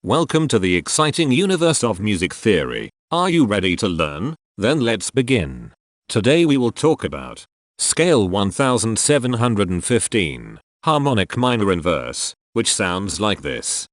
Welcome to the exciting universe of music theory. Are you ready to learn? Then let's begin. Today we will talk about Scale 1715, Harmonic Minor Inverse, which sounds like this.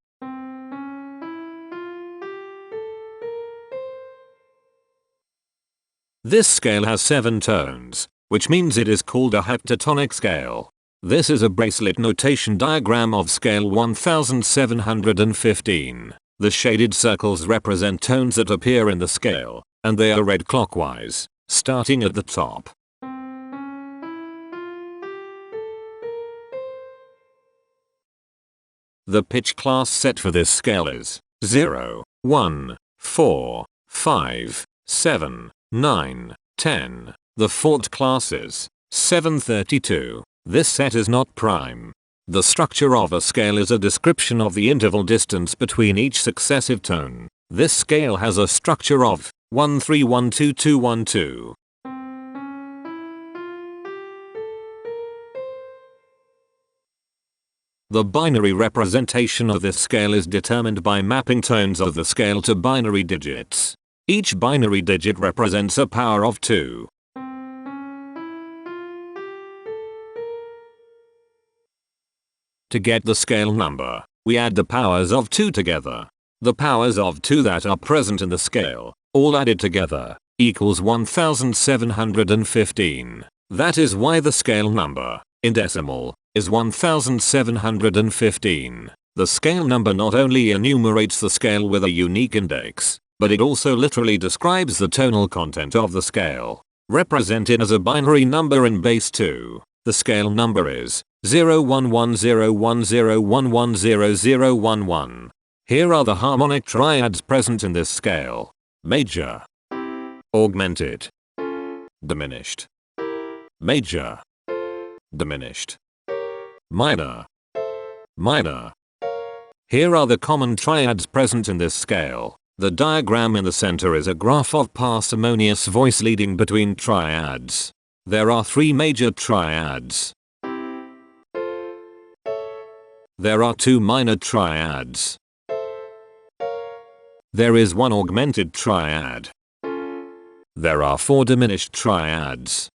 This scale has 7 tones, which means it is called a heptatonic scale. This is a bracelet notation diagram of scale 1715. The shaded circles represent tones that appear in the scale, and they are read clockwise, starting at the top. The pitch class set for this scale is 0, 1, 4, 5, 7, 9, 10. The fourth class is 732. This set is not prime. The structure of a scale is a description of the interval distance between each successive tone. This scale has a structure of 1312212. The binary representation of this scale is determined by mapping tones of the scale to binary digits. Each binary digit represents a power of 2. To get the scale number, we add the powers of 2 together. The powers of 2 that are present in the scale, all added together, equals 1715. That is why the scale number, in decimal, is 1715. The scale number not only enumerates the scale with a unique index, but it also literally describes the tonal content of the scale. Represented as a binary number in base 2, the scale number is 0110101100011. Here are the harmonic triads present in this scale. Major, augmented, diminished, major, diminished, minor, minor. Here are the common triads present in this scale. The diagram in the center is a graph of parsimonious voice leading between triads. There are 3 major triads. There are 2 minor triads. There is 1 augmented triad. There are 4 diminished triads.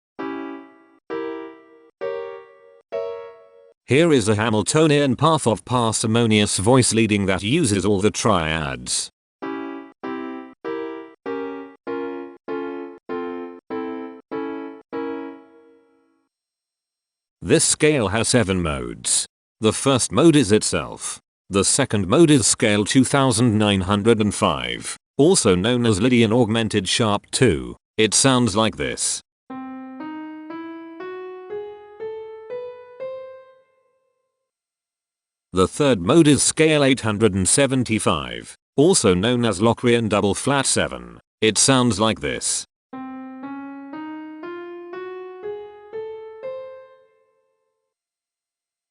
Here is a Hamiltonian path of parsimonious voice leading that uses all the triads. This scale has 7 modes. The first mode is itself. The second mode is scale 2905, also known as Lydian augmented sharp 2. It sounds like this. The third mode is scale 875, also known as Locrian double flat 7. It sounds like this.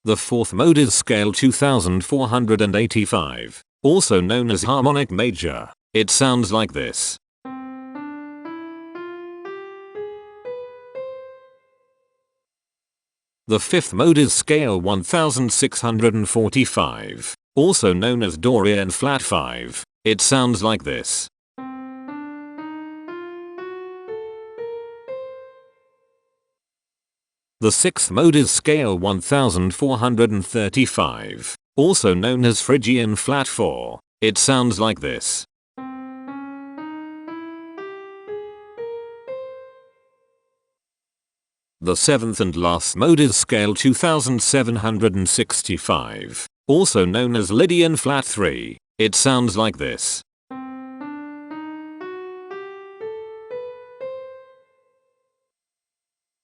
The fourth mode is scale 2485, also known as harmonic major. It sounds like this. The fifth mode is scale 1645, also known as Dorian flat 5. It sounds like this. The sixth mode is scale 1435, also known as Phrygian flat 4. It sounds like this. The seventh and last mode is scale 2765, also known as Lydian flat 3. It sounds like this.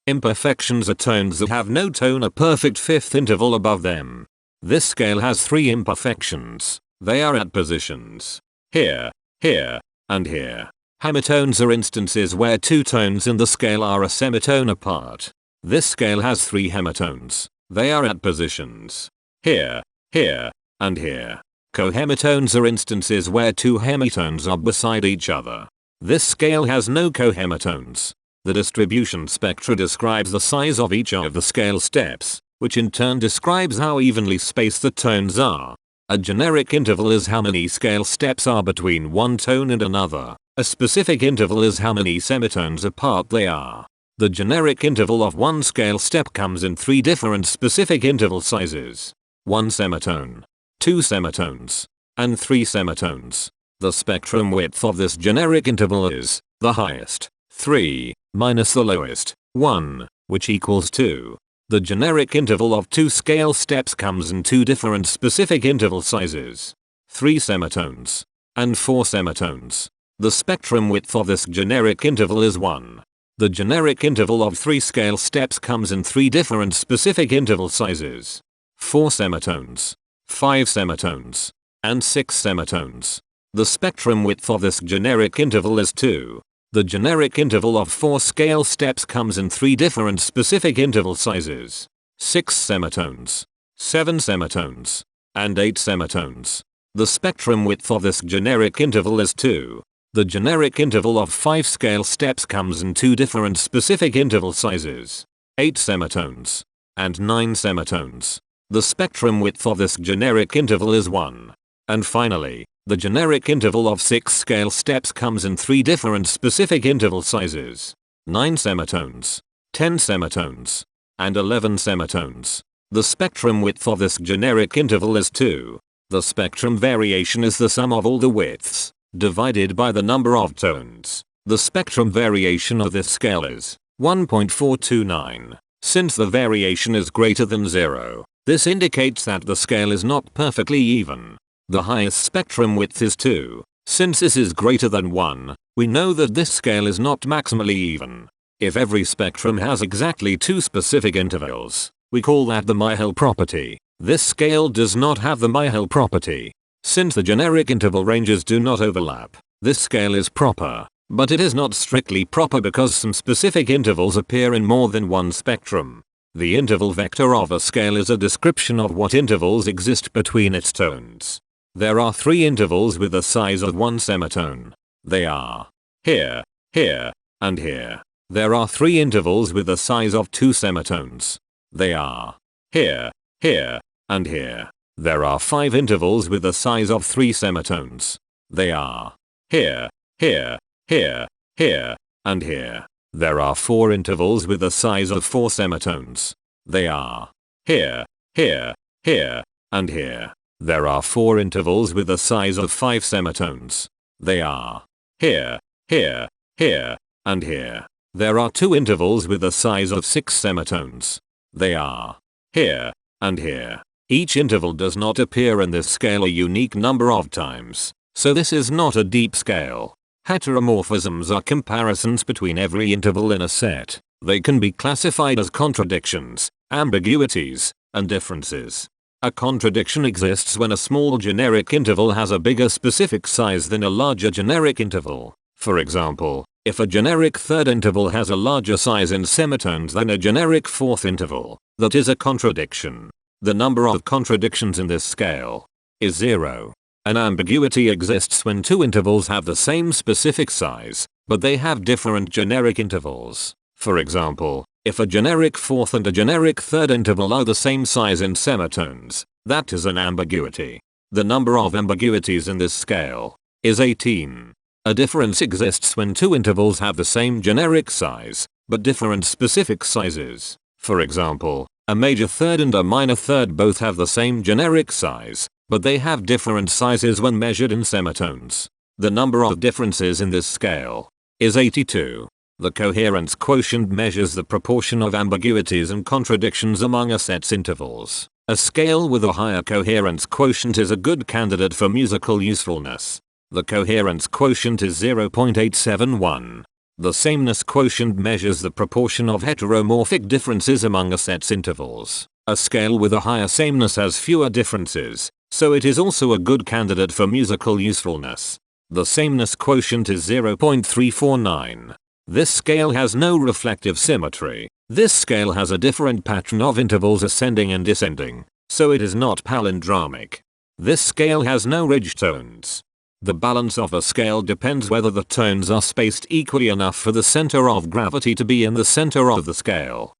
Imperfections are tones that have no tone, a perfect fifth interval above them. This scale has 3 imperfections. They are at positions here, here, and here. Hemitones are instances where 2 tones in the scale are a semitone apart. This scale has 3 hemitones. They are at positions here, here, and here. Cohemitones are instances where 2 hemitones are beside each other. This scale has no cohemitones. The distribution spectra describes the size of each of the scale steps, which in turn describes how evenly spaced the tones are. A generic interval is how many scale steps are between one tone and another. A specific interval is how many semitones apart they are. The generic interval of one scale step comes in 3 different specific interval sizes. 1 semitone, 2 semitones, and 3 semitones. The spectrum width of this generic interval is the highest, 3, minus the lowest, 1, which equals 2. The generic interval of 2 scale steps comes in 2 different specific interval sizes. 3 semitones and 4 semitones. The spectrum width of this generic interval is 1. The generic interval of 3 scale steps comes in 3 different specific interval sizes. 4 semitones, 5 semitones, and 6 semitones. The spectrum width of this generic interval is 2. The generic interval of 4 scale steps comes in 3 different specific interval sizes. 6 semitones, 7 semitones, and 8 semitones. The spectrum width of this generic interval is 2. The generic interval of 5 scale steps comes in 2 different specific interval sizes. 8 semitones, and 9 semitones. The spectrum width of this generic interval is 1. And finally, the generic interval of 6 scale steps comes in 3 different specific interval sizes. 9 semitones, 10 semitones, and 11 semitones. The spectrum width of this generic interval is 2. The spectrum variation is the sum of all the widths, divided by the number of tones. The spectrum variation of this scale is 1.429. Since the variation is greater than 0, this indicates that the scale is not perfectly even. The highest spectrum width is 2. Since this is greater than 1, we know that this scale is not maximally even. If every spectrum has exactly 2 specific intervals, we call that the Myhill property. This scale does not have the Myhill property. Since the generic interval ranges do not overlap, this scale is proper, but it is not strictly proper because some specific intervals appear in more than one spectrum. The interval vector of a scale is a description of what intervals exist between its tones. There are 3 intervals with the size of 1 semitone. They are here, here, and here. There are 3 intervals with the size of 2 semitones. They are here, here, and here. There are 5 intervals with the size of 3 semitones. They are here, here, here, here, and here. There are 4 intervals with the size of 4 semitones. They are here, here, here, and here. There are 4 intervals with the size of 5 semitones. They are here, here, here, and here. There are 2 intervals with the size of 6 semitones. They are here, and here. Each interval does not appear in this scale a unique number of times, so this is not a deep scale. Heteromorphisms are comparisons between every interval in a set. They can be classified as contradictions, ambiguities, and differences. A contradiction exists when a small generic interval has a bigger specific size than a larger generic interval. For example, if a generic third interval has a larger size in semitones than a generic fourth interval, that is a contradiction. The number of contradictions in this scale is 0. An ambiguity exists when 2 intervals have the same specific size, but they have different generic intervals. For example, if a generic fourth and a generic third interval are the same size in semitones, that is an ambiguity. The number of ambiguities in this scale is 18. A difference exists when 2 intervals have the same generic size, but different specific sizes. For example, a major third and a minor third both have the same generic size, but they have different sizes when measured in semitones. The number of differences in this scale is 82. The coherence quotient measures the proportion of ambiguities and contradictions among a set's intervals. A scale with a higher coherence quotient is a good candidate for musical usefulness. The coherence quotient is 0.871. The sameness quotient measures the proportion of heteromorphic differences among a set's intervals. A scale with a higher sameness has fewer differences, so it is also a good candidate for musical usefulness. The sameness quotient is 0.349. This scale has no reflective symmetry. This scale has a different pattern of intervals ascending and descending, so it is not palindromic. This scale has no ridge tones. The balance of a scale depends whether the tones are spaced equally enough for the center of gravity to be in the center of the scale.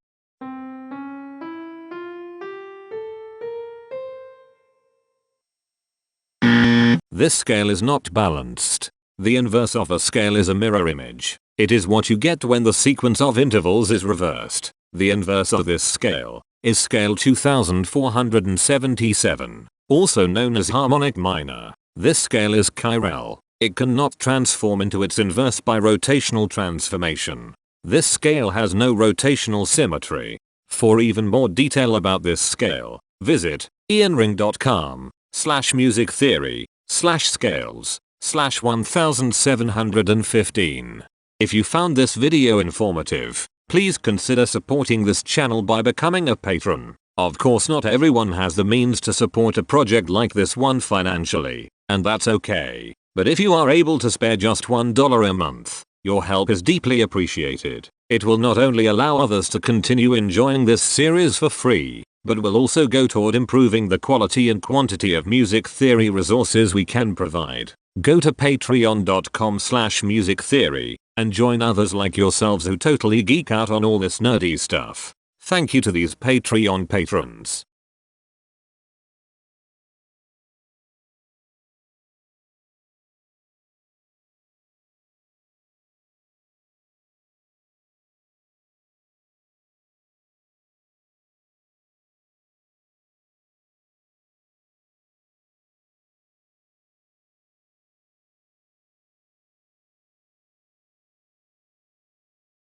This scale is not balanced. The inverse of a scale is a mirror image. It is what you get when the sequence of intervals is reversed. The inverse of this scale is scale 2477, also known as harmonic minor. This scale is chiral. It cannot transform into its inverse by rotational transformation. This scale has no rotational symmetry. For even more detail about this scale, visit ianring.com/musictheory/scales/1715. If you found this video informative, please consider supporting this channel by becoming a patron. Of course, not everyone has the means to support a project like this one financially, and that's okay. But if you are able to spare just $1 a month, your help is deeply appreciated. It will not only allow others to continue enjoying this series for free, but will also go toward improving the quality and quantity of music theory resources we can provide. Go to patreon.com/musictheory and join others like yourselves who totally geek out on all this nerdy stuff. Thank you to these Patreon patrons.